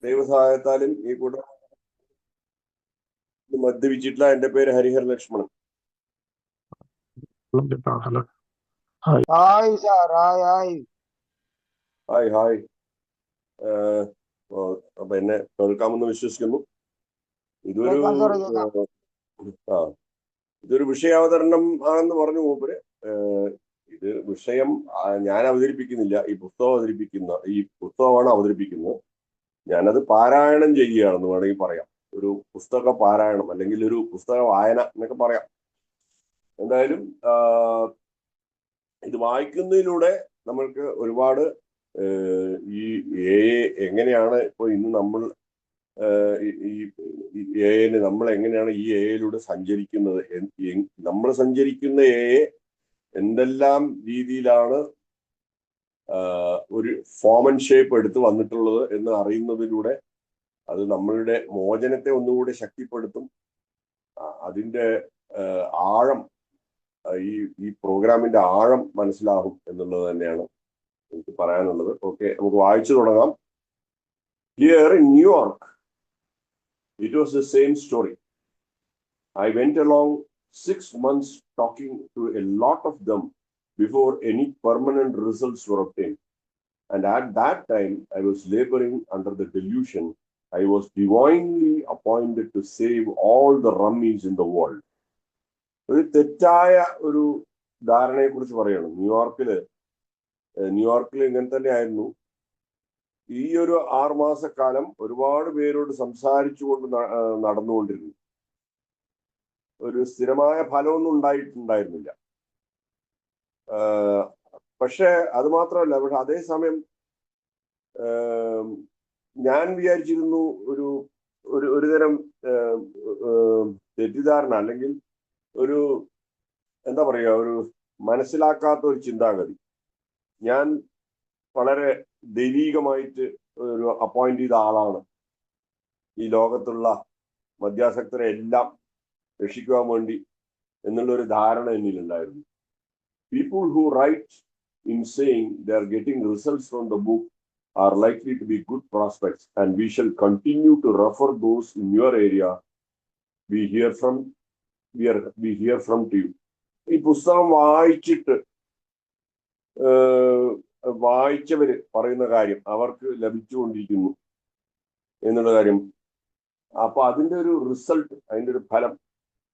ദൈവസഹായത്താലും ഈ കൂട്ടം മദ്യപിച്ചിട്ടില്ല. എന്റെ പേര് Harihar Lakshmanan. Hi sir. Hi. Hi. അപ്പൊ എന്നെ കേൾക്കാമെന്ന് വിശ്വസിക്കുന്നു. ഇതൊരു വിഷയാവതരണം ആണെന്ന് പറഞ്ഞു മൂപ്പര്. ഇത് വിഷയം ഞാൻ അവതരിപ്പിക്കുന്നില്ല. ഈ പുസ്തകമാണ് അവതരിപ്പിക്കുന്നത്. ഞാനത് പാരായണം ചെയ്യുകയാണെന്ന് വേണമെങ്കിൽ പറയാം. ഒരു പുസ്തക പാരായണം അല്ലെങ്കിൽ ഒരു പുസ്തക വായന എന്നൊക്കെ പറയാം. എന്തായാലും ഇത് വായിക്കുന്നതിലൂടെ നമ്മൾക്ക് ഒരുപാട് ഈ എങ്ങനെയാണ് ഇപ്പോൾ ഇന്ന് നമ്മൾ നമ്മൾ എങ്ങനെയാണ് ഈ എയിലൂടെ സഞ്ചരിക്കുന്നത്, നമ്മൾ സഞ്ചരിക്കുന്ന എന്തെല്ലാം രീതിയിലാണ് ഒരു ഫോം ആൻഡ് ഷേപ്പ് എടുത്ത് വന്നിട്ടുള്ളത് എന്ന് അറിയുന്നതിലൂടെ അത് നമ്മളുടെ മോചനത്തെ ഒന്നുകൂടി ശക്തിപ്പെടുത്തും. അതിൻ്റെ ആഴം, ഈ പ്രോഗ്രാമിന്റെ ആഴം മനസ്സിലാകും എന്നുള്ളത് തന്നെയാണ് എനിക്ക് പറയാനുള്ളത്. ഓക്കെ, നമുക്ക് വായിച്ചു തുടങ്ങാം. Here in New York, it was the same story. I went along 6 months talking to a lot of them before any permanent results were obtained. And at that time, I was laboring under the delusion I was divinely appointed to save all the rummies in the world. ഒരു തെറ്റായ ഒരു ധാരണയെ കുറിച്ച് പറയണം. ന്യൂയോർക്കിൽ ഇങ്ങനെ തന്നെ ആയിരുന്നു. ഈ ഒരു 6 മാസക്കാലം ഒരുപാട് പേരോട് സംസാരിച്ചുകൊണ്ട് നടന്നുകൊണ്ടിരുന്നു. ഒരു സ്ഥിരമായ ഫലമൊന്നും ഉണ്ടായിട്ടുണ്ടായിരുന്നില്ല. പക്ഷെ അത് മാത്രമല്ല, പക്ഷെ അതേസമയം ഞാൻ വിചാരിച്ചിരുന്നു ഒരു തരം തെറ്റിദ്ധാരണ അല്ലെങ്കിൽ ഒരു എന്താ പറയുക, ഒരു മനസ്സിലാക്കാത്ത ഒരു ചിന്താഗതി. ഞാൻ വളരെ ദൈവീകമായിട്ട് ഒരു അപ്പോയിന്റ് ചെയ്ത ആളാണ്. ഈ ലോകത്തുള്ള മദ്യാസക്തരെ എല്ലാം രക്ഷിക്കുവാൻ വേണ്ടി എന്നുള്ളൊരു ധാരണ എന്നിലുണ്ടായിരുന്നു. People who write in saying they are getting results from the book are likely to be good prospects, and we shall continue to refer those in your area we hear from to you. ഈ പുസ്തകം വായിച്ചവര് പറയുന്ന കാര്യം അവർക്ക് ലഭിച്ചുകൊണ്ടിരിക്കുന്നു എന്നുള്ള കാര്യം. അപ്പൊ അതിന്റെ ഒരു റിസൾട്ട്, അതിന്റെ ഒരു ഫലം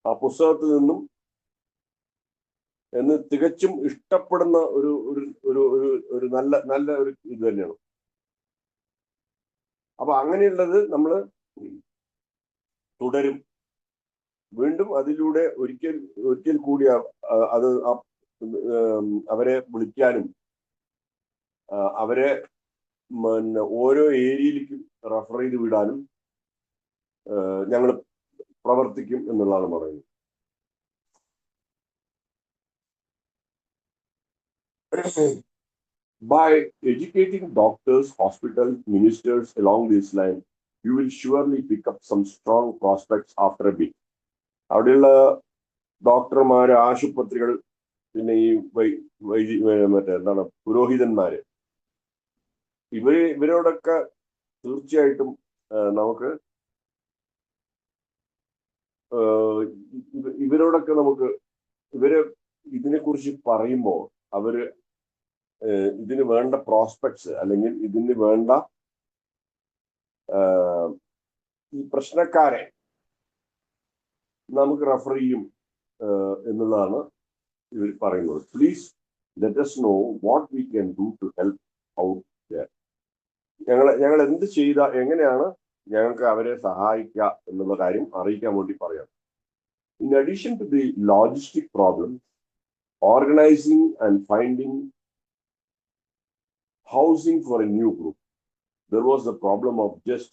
ആ പുസ്തകത്തിൽ നിന്നും എന്ന് തികച്ചും ഇഷ്ടപ്പെടുന്ന ഒരു നല്ല ഒരു ഇത് തന്നെയാണ്. അപ്പൊ അങ്ങനെയുള്ളത് നമ്മൾ തുടരും. വീണ്ടും അതിലൂടെ ഒരിക്കൽ കൂടി അത് അവരെ വിളിക്കാനും അവരെ ഓരോ ഏരിയയിലേക്കും റെഫർ ചെയ്ത് വിടാനും ഞങ്ങൾ പ്രവർത്തിക്കും എന്നുള്ളതാണ് പറയുന്നത്. By educating doctors, hospitals, ministers along this line, you will surely pick up some strong prospects after a bit. അവിടെയുള്ള ഡോക്ടർമാര്, ആശുപത്രികൾ, പിന്നെ ഈ എന്താണ് പുരോഹിതന്മാര്, ഇവരോടൊക്കെ തീർച്ചയായിട്ടും നമുക്ക് ഇവരെ ഇതിനെക്കുറിച്ച് പറയുമ്പോൾ അവര് ഇതിന് വേണ്ട പ്രോസ്പെക്ട്സ് അല്ലെങ്കിൽ ഇതിന് വേണ്ട ഈ പ്രശ്നക്കാരെ നമുക്ക് റെഫർ ചെയ്യും എന്നുള്ളതാണ് ഇവർ പറയുന്നത്. Please let us know what we can do to help out there. ഞങ്ങൾ എന്ത് എങ്ങനെയാണ് ഞങ്ങൾക്ക് അവരെ സഹായിക്കുക എന്നുള്ള കാര്യം അറിയിക്കാൻ വേണ്ടി പറയാം. In addition to the logistic problem, organizing and finding housing for a new group, there was the problem of just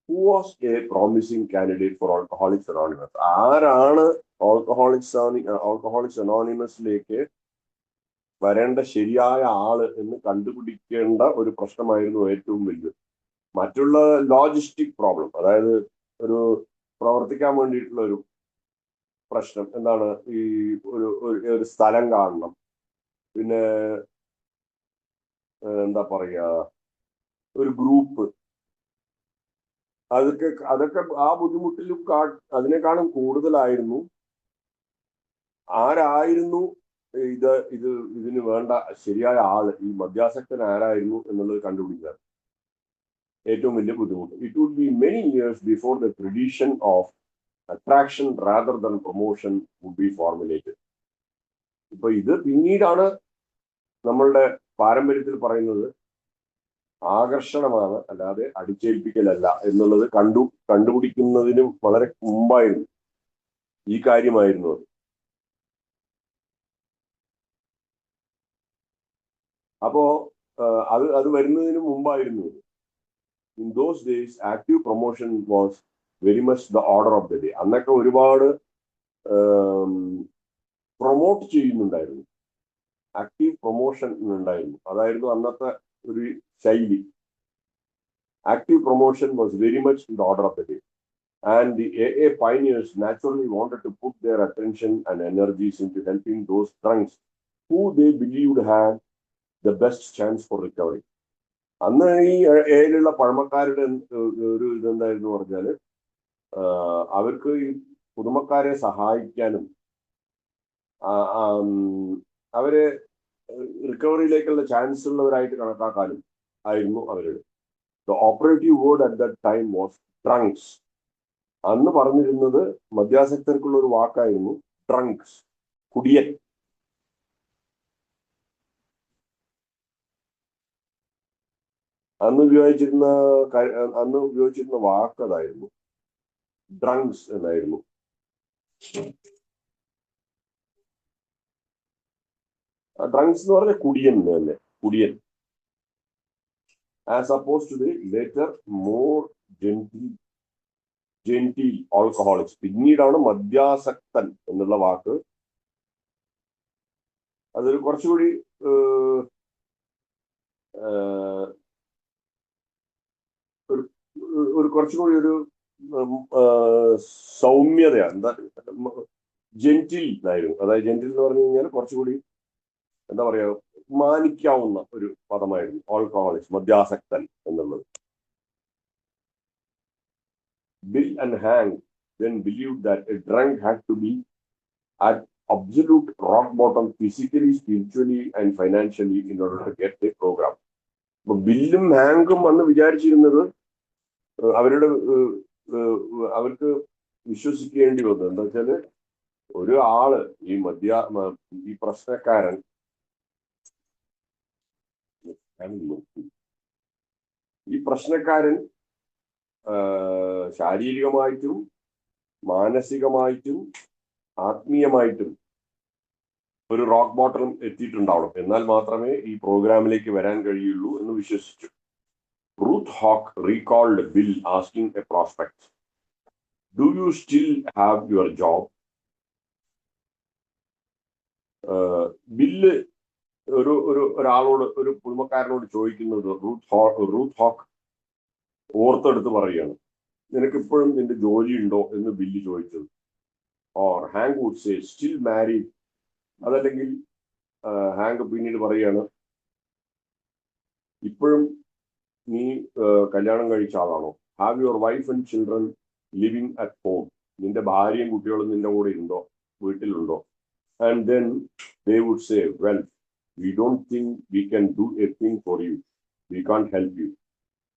who was a promising candidate for Alcoholics Anonymous. ആരാണ് Alcoholics Anonymousലേക്ക് വരേണ്ട ശരിയായ ആള് എന്ന് കണ്ടുപിടിക്കേണ്ട ഒരു പ്രശ്നമായിരുന്നു ഏറ്റവും വലുത്. മറ്റുള്ള ലോജിസ്റ്റിക് പ്രോബ്ലം, അതായത് ഒരു പ്രവർത്തിക്കാൻ വേണ്ടിയിട്ടുള്ള ഒരു പ്രശ്നം എന്താണ്, ഈ ഒരു സ്ഥലം കാണണം, പിന്നെ എന്താ പറയുക, ഒരു ഗ്രൂപ്പ്, അതൊക്കെ ആ ബുദ്ധിമുട്ടിലും അതിനേക്കാളും കൂടുതലായിരുന്നു ആരായിരുന്നു ഇതിന് വേണ്ട ശരിയായ ആള്, ഈ മദ്യാസക്തൻ ആരായിരുന്നു എന്നുള്ളത് കണ്ടുപിടിക്കുക ഏറ്റവും വലിയ ബുദ്ധിമുട്ട്. It would be many years before the tradition of attraction rather than promotion would be formulated. ഇപ്പൊ ഇത് പിന്നീടാണ് നമ്മളുടെ പാരമ്പര്യത്തിൽ പറയുന്നത് ആകർഷണമാണ്, അല്ലാതെ അടിച്ചേൽപ്പിക്കലല്ല എന്നുള്ളത് കണ്ടുപിടിക്കുന്നതിനും വളരെ മുമ്പായിരുന്നു ഈ കാര്യമായിരുന്നു അത്. അപ്പോ അത് വരുന്നതിന് മുമ്പായിരുന്നു. In those days active promotion was very much the order of the day. അന്നൊക്കെ ഒരുപാട് പ്രൊമോട്ട് ചെയ്യുന്നുണ്ടായിരുന്നു, ആക്റ്റീവ് പ്രൊമോഷൻ ഉണ്ടായിരുന്നു. അതായിരുന്നു അന്നത്തെ ഒരു ശൈലി. Active promotion was very much the order of the day. And the AA pioneers naturally wanted to put their attention and energies into helping those drunks who they believed had the best chance for recovery. അന്ന് ഈ ഏയിലുള്ള പഴമക്കാരുടെ ഒരു ഇതെന്തായിരുന്നു പറഞ്ഞാല്, അവർക്ക് ഈ പുതുമക്കാരെ സഹായിക്കാനും അവരെ റിക്കവറിയിലേക്കുള്ള chance ഉള്ളവരായിട്ട് കണക്കാക്കാനും ആയിരുന്നു അവരുടെ. The operative word at that time was drunks. അന്ന് പറഞ്ഞിരുന്നത് മദ്യാസക്തർക്കുള്ള ഒരു വാക്കായിരുന്നു ഡ്രങ്ക്സ്, കുടിയൻ. അന്ന് ഉപയോഗിച്ചിരുന്ന വാക്ക് അതായിരുന്നു, ഡ്രങ്ക്സ് എന്നായിരുന്നു. ഡ്രങ്ക്സ് എന്ന് പറഞ്ഞ കുടിയൻ തന്നെ, കുടിയൻ. As opposed to the later more gentle alcoholics. പിന്നീടാണ് മദ്യാസക്തൻ എന്നുള്ള വാക്ക്, അതൊരു കുറച്ചുകൂടി കുറച്ചുകൂടി ഒരു സൗമ്യത, എന്താ ജെന്റിൽ ആയിരുന്നു. അതായത് ജെന്റിൽ എന്ന് പറഞ്ഞു കഴിഞ്ഞാൽ കുറച്ചുകൂടി എന്താ പറയാ, മാനിക്കാവുന്ന ഒരു പദമായിരുന്നു ആൽക്കഹോളിക്സ്, മദ്യാസക്തൻ എന്നുള്ളത്. Bill and Hank then believed that a drunk had to be at absolute rock bottom physically, spiritually and financially in order to get the program. അപ്പൊ ബില്ലും ഹാങ്കും അന്ന് വിചാരിച്ചിരുന്നത്, അവർക്ക് വിശ്വസിക്കേണ്ടി വന്നു. എന്താ വെച്ചാല് ഒരു ആള് ഈ പ്രശ്നക്കാരൻ ശാരീരികമായിട്ടും മാനസികമായിട്ടും ആത്മീയമായിട്ടും ഒരു റോക്ക് ബോട്ടം എത്തിയിട്ടുണ്ടാവണം, എന്നാൽ മാത്രമേ ഈ പ്രോഗ്രാമിലേക്ക് വരാൻ കഴിയുള്ളൂ എന്ന് വിശ്വസിച്ചു. Ruth Hock recalled Bill asking a prospect, do you still have your job? Bill ഒരാളോട്, ഒരു കുടുംബക്കാരനോട് ചോദിക്കുന്നത് റൂത്ത് ഹോക്ക് ഓർത്തെടുത്ത് പറയുകയാണ്, നിനക്കിപ്പോഴും നിന്റെ ജോലി ഉണ്ടോ എന്ന് ബില്ല് ചോദിച്ചത്. Or Hank would say still married. അതല്ലെങ്കിൽ ഹാങ്ക് പിന്നീട് പറയാണ്, ഇപ്പോഴും നീ കല്യാണം കഴിച്ച ആളാണോ? Have your wife and children living at home. നിന്റെ ഭാര്യയും കുട്ടികളും നിന്റെ കൂടെ ഉണ്ടോ, വീട്ടിലുണ്ടോ? And then they would say, well we don't think we can do a thing for you, we can't help you.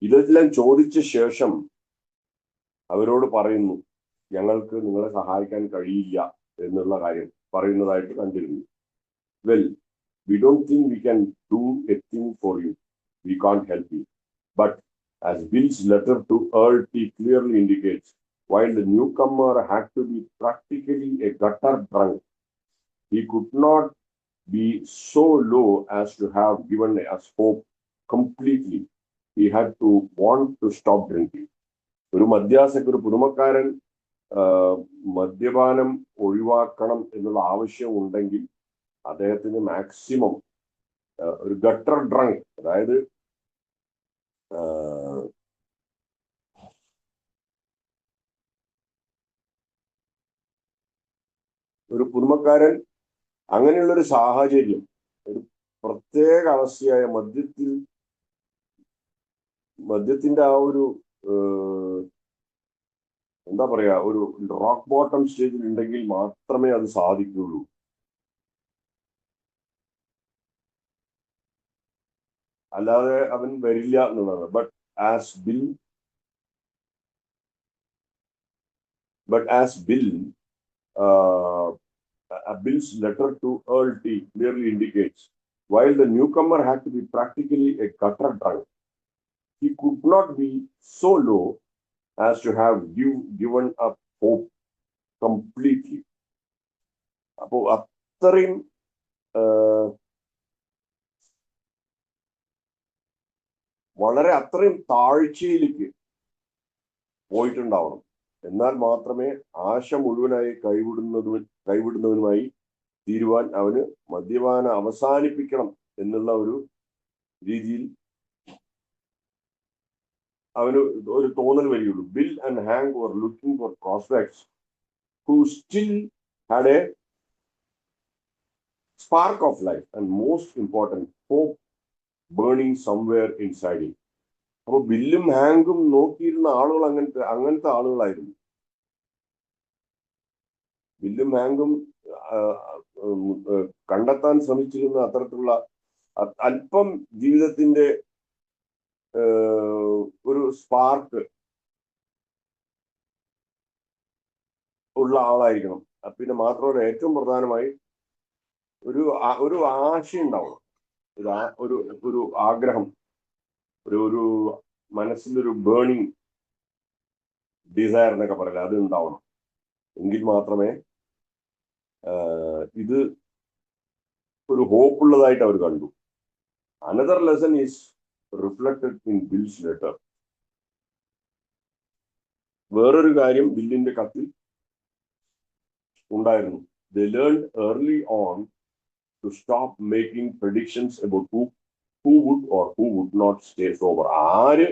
ഇതെല്ലാം ചോദിച്ച ശേഷം അവരോട് പറയുന്നു, ഞങ്ങൾക്ക് നിങ്ങളെ സഹായിക്കാൻ കഴിയില്ല എന്നുള്ള കാര്യം പറയുന്നതായിട്ട് കണ്ടിരുന്നു. Well we don't think we can do a thing for you, we can't help you. But as Bill's letter to Earl T clearly indicates, while the newcomer had to be practically a gutter drunk, he could not be so low as to have given us hope completely. He had to want to stop drinking. ഒരു പുതുമക്കാരൻ മദ്യപാനം ഒഴിവാക്കണം എന്നുള്ള ആവശ്യം ഉണ്ടെങ്കിൽ അദ്ദേഹത്തിന് maximum ഒരു gutter drunk, അതായത് ഒരു പുതുമക്കാരൻ അങ്ങനെയുള്ളൊരു സാഹചര്യം, ഒരു പ്രത്യേക അവസ്ഥയായ മദ്യത്തിന്റെ ആ ഒരു എന്താ പറയാ, ഒരു റോക്ക് ബോട്ടം സ്റ്റേജിൽ ഉണ്ടെങ്കിൽ മാത്രമേ അത് സാധിക്കുള്ളൂ. അല്ലാതെ അവൻ വരില്ല എന്നുള്ളതാണ്. As Bill, Bill's letter to Earl T clearly indicates, while the newcomer had to be practically a gutter drunk, he could not be so low as to have given up hope completely. അപ്പോൾ അത്രയും വളരെ അത്രയും താഴ്ചയിലേക്ക് പോയിട്ടുണ്ടാവണം. എന്നാൽ മാത്രമേ ആശ മുഴുവനായി കൈവിടുന്നവനുമായി തീരുവാൻ അവന് മദ്യപാനം അവസാനിപ്പിക്കണം എന്നുള്ള ഒരു രീതിയിൽ അവന് ഒരു തോന്നൽ വരികയുള്ളൂ. Bill and Hank were looking for prospects who still had a spark of life and, most important, hope burning somewhere inside him. അപ്പൊ ബില്ലും ഹാങ്കും നോക്കിയിരുന്ന ആളുകൾ അങ്ങനത്തെ ആളുകളായിരുന്നു. ബില്ലും ഹാങ്കും കണ്ടെത്താൻ ശ്രമിച്ചിരുന്ന അത്തരത്തിലുള്ള അല്പം ജീവിതത്തിന്റെ ഒരു സ്പാർക്ക് ഉള്ള ആളായിരിക്കണം. പിന്നെ മാത്രമല്ല, ഏറ്റവും പ്രധാനമായി ഒരു ആശയുണ്ടാവണം, ഒരു ആഗ്രഹം, ഒരു മനസ്സിലൊരു ബേണിംഗ് ഡിസയർ എന്നൊക്കെ പറയില്ല, അത് ഉണ്ടാവണം. എങ്കിൽ മാത്രമേ ഇത് ഒരു ഹോപ്പ് ഉള്ളതായിട്ട് അവർ കണ്ടു. Another lesson is reflected in bills letter. വേറൊരു കാര്യം ബില്ലിന്റെ കത്തിൽ ഉണ്ടായിരുന്നു. They learned early on to stop making predictions about who would or who would not stay sober. ആര്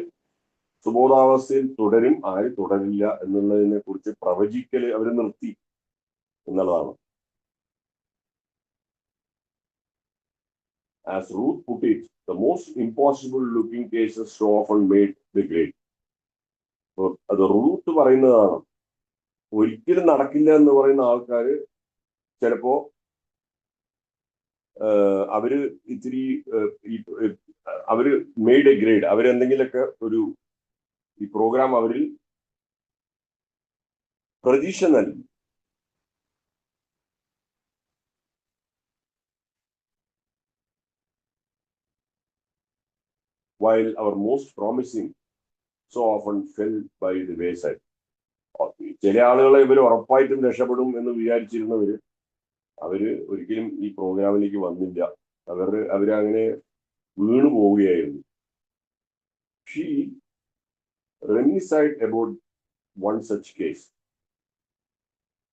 സുബോധാവസ്ഥയിൽ തുടരും, ആര് തുടരില്ല എന്നുള്ളതിനെ കുറിച്ച് പ്രവചിക്കല് അവർ നിർത്തി എന്നുള്ളതാണ്. As Ruth put it, the most impossible looking cases so often made the grade. അത് Ruth പറയുന്നതാണ്. ഒരിക്കലും നടക്കില്ല എന്ന് പറയുന്ന ആൾക്കാര് ചിലപ്പോ അവര് ഇത്തിരി അവര് മെയ്ഡ് എ ഗ്രേഡ്, അവരെന്തെങ്കിലുമൊക്കെ ഈ പ്രോഗ്രാം അവരിൽ പ്രതീക്ഷ നൽകി. While our most promising so often fell by the wayside. ചില ആളുകളെ ഇവർ ഉറപ്പായിട്ടും രക്ഷപ്പെടും എന്ന് വിചാരിച്ചിരുന്നവര് അവര് ഒരിക്കലും ഈ പ്രോഗ്രാമിലേക്ക് വന്നില്ല. അവരങ്ങനെ വീണു പോവുകയായിരുന്നു. She reminisced about one such case.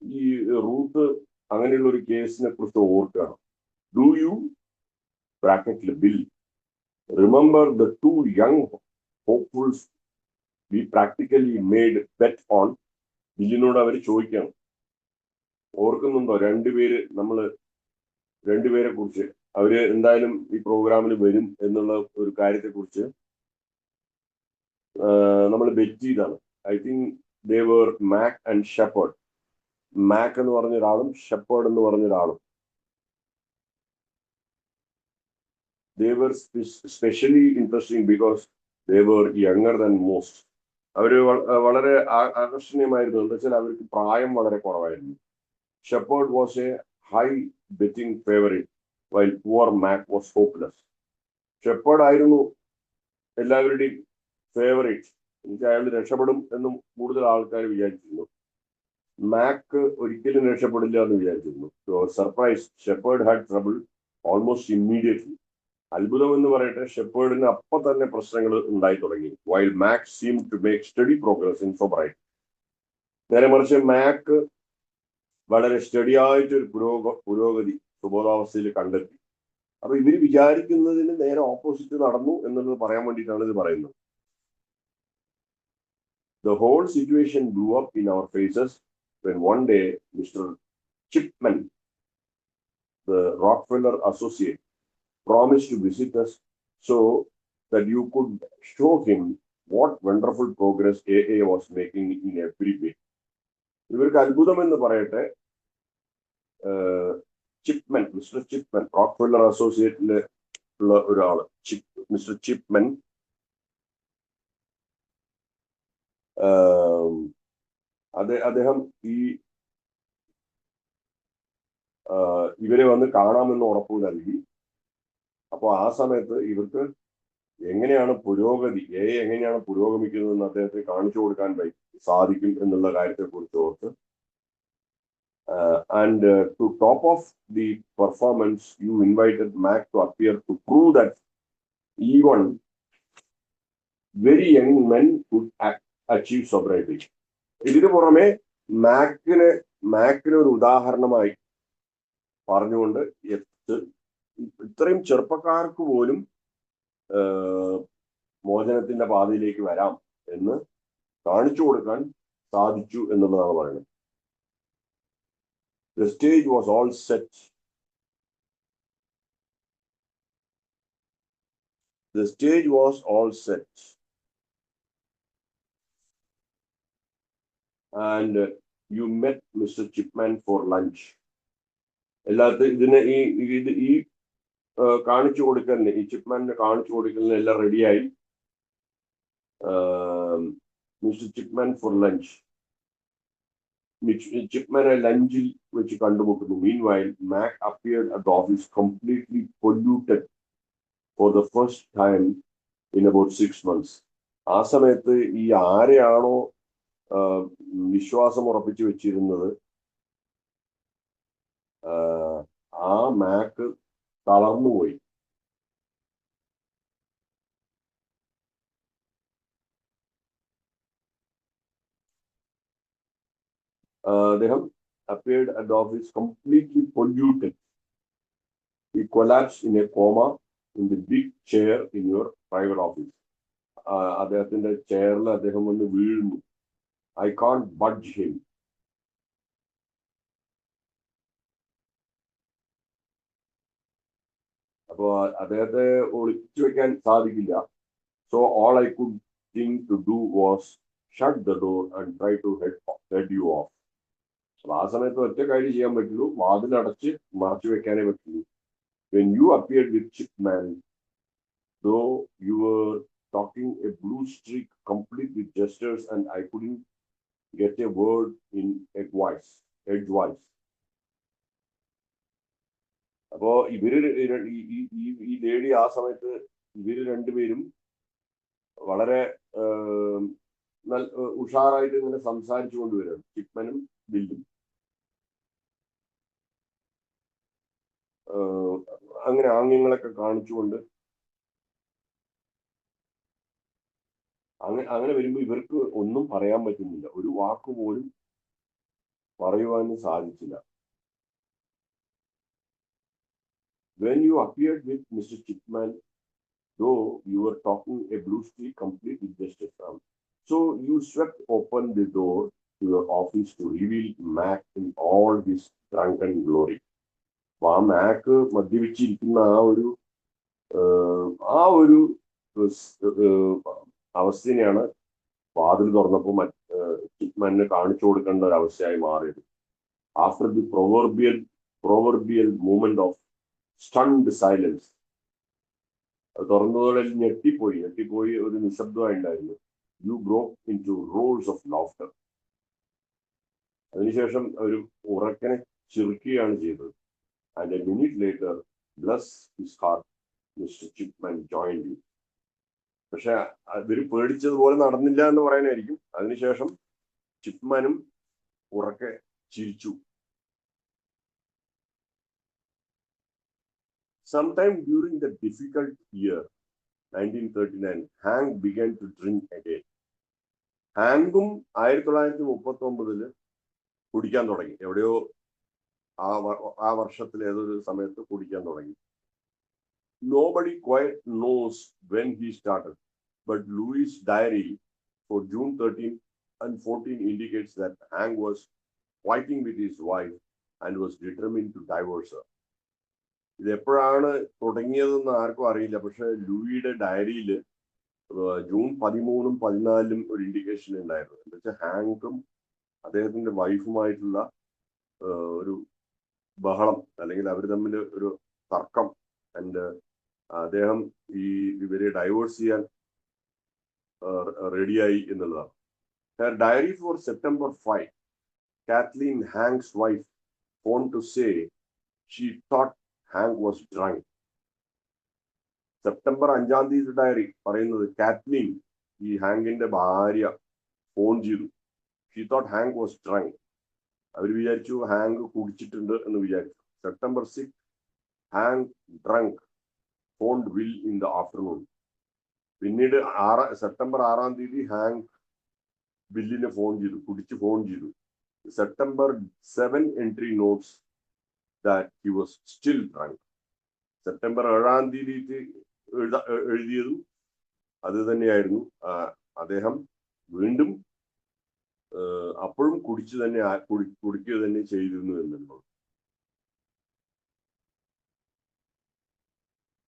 ഈ റൂത്ത് അങ്ങനെയുള്ള ഒരു കേസിനെ കുറിച്ച് ഓർക്കുകയാണ്. Do you, bracketല് Bill, remember the two young hopefuls we practically made bet on? ബില്ലിനോട് അവർ ചോദിക്കണം, ഓർക്കുന്നുണ്ടോ രണ്ടുപേരെ കുറിച്ച്, അവര് എന്തായാലും ഈ പ്രോഗ്രാമിൽ വരും എന്നുള്ള ഒരു കാര്യത്തെ കുറിച്ച് നമ്മൾ ബെറ്റ് ചെയ്താണ്. I think they were Mac and shepherd. Mac എന്ന് പറഞ്ഞ ഒരാളും ഷെപ്പേർഡ് എന്ന് പറഞ്ഞ ഒരാളും. They were especially interesting because they were younger than most. അവര് വളരെ ആകർഷണീയമായിരുന്നു. എന്താ വെച്ചാൽ അവർക്ക് പ്രായം വളരെ കുറവായിരുന്നു. Shepherd was A high betting favourite while poor Mac was hopeless. Shepherd ആയിരുന്നു എല്ലാവരുടെയും ഫേവറേറ്റ്. എനിക്ക് അയാൾ രക്ഷപ്പെടും എന്നും കൂടുതൽ ആൾക്കാർ വിചാരിച്ചിരുന്നു. മാക് ഒരിക്കലും രക്ഷപ്പെടില്ല എന്ന് വിചാരിച്ചിരുന്നു. Surprise, Shepherd had trouble almost immediately. അത്ഭുതം എന്ന് പറയട്ടെ, ഷെപ്പേർഡിന് അപ്പൊ തന്നെ പ്രശ്നങ്ങൾ ഉണ്ടായി തുടങ്ങി. While Mac seem to make steady progress in sobriety. നേരെ മറിച്ച് മാക് വളരെ സ്റ്റഡി ആയിട്ടൊരു പുരോഗതി സുബോധാവസ്ഥയിൽ കണ്ടെത്തി. അപ്പൊ ഇവര് വിചാരിക്കുന്നതിന് നേരെ ഓപ്പോസിറ്റ് നടന്നു എന്നുള്ളത് പറയാൻ വേണ്ടിയിട്ടാണ് ഇത് പറയുന്നത്. The whole situation blew up in our faces when one day Mr. Chipman, the Rockefeller associate, promised to visit us so that you could show him what wonderful progress AA was making in every way. ഇവർക്ക് അത്ഭുതം എന്ന് പറയട്ടെ, ചിപ്മൻ, mister ചിപ്മൻ, Rockefeller അസോസിയേറ്റില് ഉള്ള ഒരാള്, mister ചിപ്മൻ അദ്ദേഹം ഈ ഇവരെ വന്ന് കാണാമെന്ന് ഉറപ്പ് നൽകി. അപ്പോൾ ആ സമയത്ത് ഇവർക്ക് എങ്ങനെയാണ് പുരോഗതി, എങ്ങനെയാണ് പുരോഗമിക്കുന്നതെന്ന് അദ്ദേഹത്തെ കാണിച്ചു കൊടുക്കാൻ സാധിക്കും എന്നുള്ള കാര്യത്തെ കുറിച്ച് ഓർത്ത്, and to top of the performance, you invited Mac to appear to prove that even very young men could achieve sobriety. ഇതിനു പുറമെ മാക്കിന് ഒരു ഉദാഹരണമായി പറഞ്ഞുകൊണ്ട് ഇത്രയും ചെറുപ്പക്കാർക്ക് പോലും മോചനത്തിന്റെ പാതയിലേക്ക് വരാം എന്ന് കാണിച്ചു കൊടുക്കാൻ സാധിച്ചു എന്നുള്ളതാണ് പറയുന്നത്. The stage was all set. The stage was all set. And you met Mr. Chipman for lunch. ഇതിന് ഈ കാണിച്ചു കൊടുക്കലിന്, ഈ ചിപ്മാനെ കാണിച്ചു കൊടുക്കലിന് എല്ലാം റെഡിയായി. മിസ്റ്റർ ചിപ്മാൻ ഫോർ ലഞ്ച്, ചിപ്മാനെ ലഞ്ചിൽ വെച്ച് കണ്ടുമുട്ടുന്നു. Meanwhile, Mac appeared at the office completely polluted for the first time in about 6 months. ആ സമയത്ത് ഈ ആരെയാണോ വിശ്വാസം ഉറപ്പിച്ചു വെച്ചിരുന്നത്, ആ മാക്ക് തളർന്നുപോയി. അദ്ദേഹം appeared at the office completely polluted. He collapsed in a coma in the big chair in your private office. അദ്ദേഹത്തിന്റെ ചെയറിൽ അദ്ദേഹം വന്ന് വീഴുന്നു. I can't budge him. അപ്പോ അദ്ദേഹത്തെ ഒളിച്ചു വെക്കാൻ സാധിക്കില്ല. So all I could think to do was shut the door and try to head you off. അപ്പൊ ആ സമയത്ത് ഒറ്റ കാര്യം ചെയ്യാൻ പറ്റുള്ളൂ, വാതിലടച്ച് മറച്ചു വെക്കാനേ പറ്റുള്ളൂ. When you appeared with Chipman, though you were talking a blue streak complete with gestures and I couldn't get a word in edgewise. അപ്പോ ഈ ലേഡി ആ സമയത്ത് ഇവര് രണ്ടുപേരും വളരെ ഉഷാറായിട്ട് ഇങ്ങനെ സംസാരിച്ചു കൊണ്ടുവരാണ്, ചിപ്മനും ബില്ലും. അങ്ങനെ ആംഗ്യങ്ങളൊക്കെ കാണിച്ചുകൊണ്ട് അങ്ങനെ വരുമ്പോൾ ഇവർക്ക് ഒന്നും പറയാൻ പറ്റുന്നില്ല, ഒരു വാക്കുപോലും പറയുവാനും സാധിച്ചില്ല. When you appeared with Mr. Chipman, though you were talking a blue streak complete with gestures, so you swept open the door to your office to reveal Mac in all his drunken glory. ആ മാക്ക് മദ്യപിച്ചിരിക്കുന്ന ആ ഒരു അവസ്ഥയാണ് വാതിൽ തുറന്നപ്പോൾ ചിപ്മാനെ കാണിച്ചു കൊടുക്കേണ്ട ഒരു അവസ്ഥയായി മാറിയത്. After the proverbial moment of stunned silence, തുറന്നതോടെ ഞെട്ടിപ്പോയി ഒരു നിശബ്ദമായി ഉണ്ടായിരുന്നു. You broke into roars of laughter. അതിനുശേഷം ഒരു ഉറക്കനെ ചിരിക്കുകയാണ് ചെയ്തത്. And a minute later, bless his heart, Mr. Chipman joined you. പക്ഷെ ഇവര് പേടിച്ചതുപോലെ നടന്നില്ല എന്ന് പറയാനായിരിക്കും. അതിനുശേഷം ചിപ്മാനും ഉറക്കെ ചിരിച്ചു. Sometime during the difficult year 1939, Hank began to drink again. ഹാങ്കും 1939 കുടിക്കാൻ തുടങ്ങി. എവിടെയോ ആ വർഷത്തിൽ ഏതൊരു സമയത്ത് കുടിക്കാൻ തുടങ്ങി. Nobody quite knows when he started, but Louis' diary for June 13 and 14 indicates that Hank was fighting with his wife and was determined to divorce her. ഇത് എപ്പോഴാണ് തുടങ്ങിയതെന്ന് ആർക്കും അറിയില്ല. പക്ഷെ ലൂയിയുടെ ഡയറിയിൽ ജൂൺ 13-ഉം 14-ഉം ഒരു ഇൻഡിക്കേഷൻ ഉണ്ടായിരുന്നു. എന്ന് വെച്ചാൽ ഹാങ്കും അദ്ദേഹത്തിന്റെ വൈഫുമായിട്ടുള്ള ഒരു ബഹളം, അല്ലെങ്കിൽ അവർ തമ്മിൽ ഒരു തർക്കം. ആൻഡ് അദ്ദേഹം ഇവരെ ഡൈവേഴ്സ് ചെയ്യാൻ റെഡിയായി എന്നുള്ളതാണ്. Her diary for September 5, Kathleen Hank's wife phoned to say she thought Hank was drunk. September 5 diary പറയുന്നത് കാത്ലീൻ, ഈ ഹാങ്കിന്റെ ഭാര്യ, ഫോൺ ചെയ്തു. She thought Hank was drunk. അവർ വിചാരിച്ചു ഹാങ്ക് കുടിച്ചിട്ടുണ്ട് എന്ന് വിചാരിച്ചു. September 6, Hank drunk, phoned Bill in the afternoon. പിന്നീട് സെപ്റ്റംബർ 6 ഹാങ്ക് ബില്ലിനെ ഫോൺ ചെയ്തു, കുടിച്ച് ഫോൺ ചെയ്തു. September 7 entry notes that he was still drunk. September 7 എഴുതിയതും അത് തന്നെയായിരുന്നു. അദ്ദേഹം വീണ്ടും അപ്പോഴും കുടിക്കുക തന്നെ ചെയ്തിരുന്നു എന്നുള്ളത്.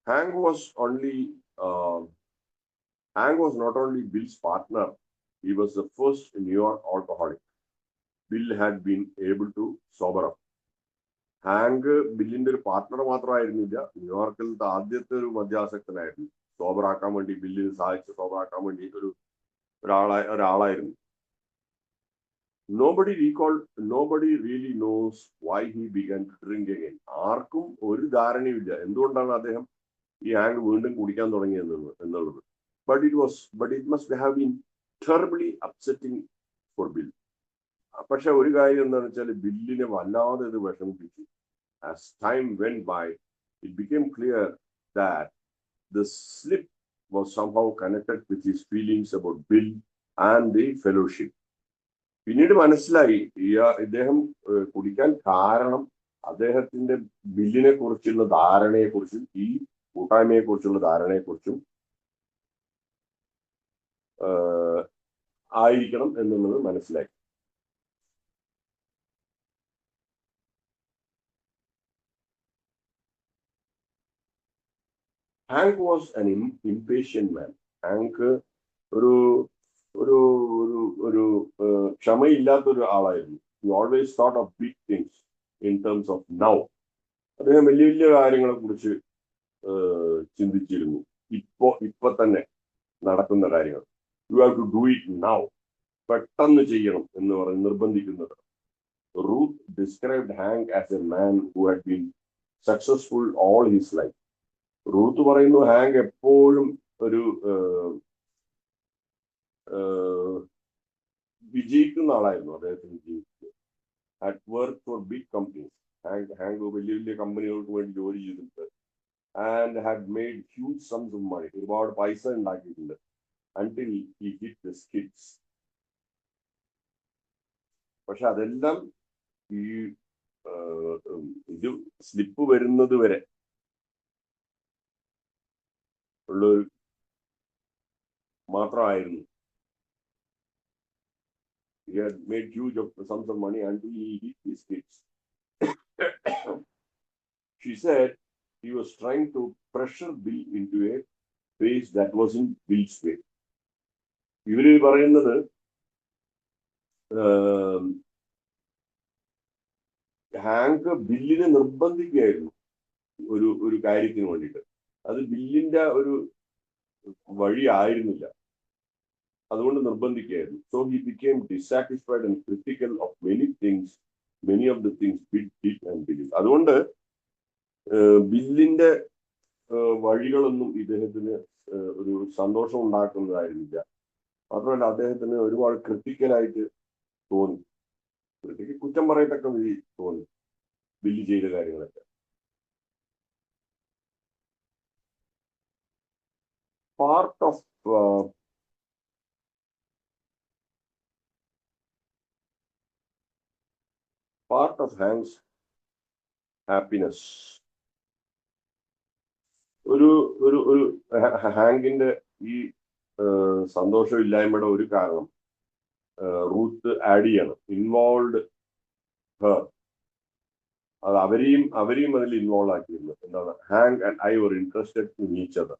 Hank was not only Bill's partner, he was the first New York alcoholic. Bill had been able to sober up. Hank ബില്ലിന്റെ ഒരു പാർട്ട്ണർ മാത്രമായിരുന്നില്ല, ന്യൂയോർക്കിലത്തെ ആദ്യത്തെ ഒരു മദ്യാസക്തനായിരുന്നു. സോബറാക്കാൻ വേണ്ടി, ബില്ലിന് സഹായിച്ച് സോബറാക്കാൻ വേണ്ടി ഒരാളായിരുന്നു. Nobody really knows why he began to drink again. ആർക്കും ഒരു ധാരണയുമില്ല എന്തുകൊണ്ടാണ് അദ്ദേഹം ഈ ഹാങ്ക് വീണ്ടും കുടിക്കാൻ തുടങ്ങിയെന്നുള്ളത്. But it must have been terribly upsetting for Bill. പക്ഷെ ഒരു കാര്യം എന്താണെന്ന് വെച്ചാൽ ബില്ലിനെ വല്ലാതെ ഇത് വിഷമിപ്പിച്ചു. As time went by, it became clear that the slip was somehow connected with his feelings about Bill and the fellowship. പിന്നീട് മനസ്സിലായി ഇദ്ദേഹം കുടിക്കാൻ കാരണം അദ്ദേഹത്തിന്റെ ബില്ലിനെ കുറിച്ചുള്ള ധാരണയെക്കുറിച്ചും ഈ കൂട്ടായ്മയെ കുറിച്ചുള്ള ധാരണയെക്കുറിച്ചും ആയിരിക്കണം എന്നുള്ളത് മനസ്സിലായി. Hank was an impatient man. Hank ഒരു ഒരു ഒരു ഒരു ക്ഷമയില്ലാത്തൊരു ആളായിരുന്നു. He always thought of big things in terms of now. അദ്ദേഹം വലിയ വലിയ കാര്യങ്ങളെ കുറിച്ച് ചിന്തിച്ചിരുന്നു. ഇപ്പൊ തന്നെ നടക്കുന്ന കാര്യങ്ങൾ. You have to do it now. പെട്ടെന്ന് ചെയ്യണം എന്ന് പറഞ്ഞ് നിർബന്ധിക്കുന്നത്. Ruth described Hank as a man who had been successful all his life. Ruth പറയുന്നു ഹാങ്ക് എപ്പോഴും ഒരു വിജയിക്കുന്ന ആളായിരുന്നു അദ്ദേഹത്തിന് ജീവിതത്തിൽ. At work for big companies. Hank വലിയ വലിയ കമ്പനികൾക്ക് വേണ്ടി ജോലി ചെയ്തിട്ടുണ്ട്. And had made huge sums of money. ഒരുപാട് പൈസ ഉണ്ടാക്കിയിട്ടുണ്ട്. Until he hit the skids. പക്ഷെ അതെല്ലാം ഈ ഇത് സ്ലിപ്പ് വരുന്നത് വരെ ഉള്ളൊരു മാത്രമായിരുന്നു. He had made huge sums of money until he hit his kids. She said he was trying to pressure Bill into a phase that wasn't Bill's way. ഇവര് പറയുന്നത് ഹാങ്ക് ബില്ലിനെ നിർബന്ധിക്കുകയായിരുന്നു ഒരു കാര്യത്തിന് വേണ്ടിയിട്ട്. അത് ബില്ലിന്റെ ഒരു വഴി ആയിരുന്നില്ല, അതുകൊണ്ട് നിർബന്ധിക്കുകയായിരുന്നു. So he became dissatisfied and critical of many of the things Bill did and believe. അതുകൊണ്ട് ബില്ലിന്റെ വഴികളൊന്നും ഇദ്ദേഹത്തിന് ഒരു സന്തോഷം ഉണ്ടാക്കുന്നതായിരുന്നില്ല. മാത്രമല്ല അദ്ദേഹത്തിന് ഒരുപാട് ക്രിട്ടിക്കലായിട്ട് തോന്നി. കുറ്റം പറയത്തക്ക വിധി തോന്നി ബില്ല് ചെയ്ത കാര്യങ്ങളൊക്കെ. Part of Hank's happiness. ഒരു ഹാങ്കിന്റെ ഈ സന്തോഷമില്ലായ്മയുടെ ഒരു കാരണം റൂത്ത് ആഡ് ചെയ്യണം. Involve her. അത് അവരെയും അതിൽ ഇൻവോൾവ് ആക്കിയിരുന്നു. എന്താണ്, Hank and I were interested in each other.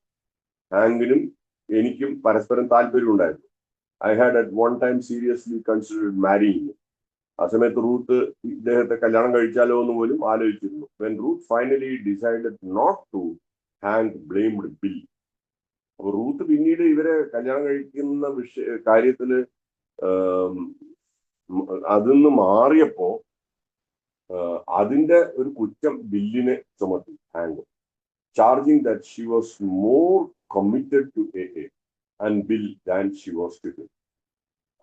ഹാങ്കിനും എനിക്കും പരസ്പരം താല്പര്യം ഉണ്ടായിരുന്നു. I had at one time seriously considered marrying him. ആ സമയത്ത് റൂത്ത് ഇദ്ദേഹത്തെ കല്യാണം കഴിച്ചാലോ എന്ന് പോലും ആലോചിച്ചിരുന്നു. When Ruth finally decided not to Hank blamed Bill. അപ്പൊ റൂത്ത് പിന്നീട് ഇവരെ കല്യാണം കഴിക്കുന്ന കാര്യത്തില് അതിൽ മാറിയപ്പോ അതിന്റെ ഒരു കുറ്റം ബില്ലിനെ ചുമത്തി Hank, charging that she was more committed to a and Bill than she was to him.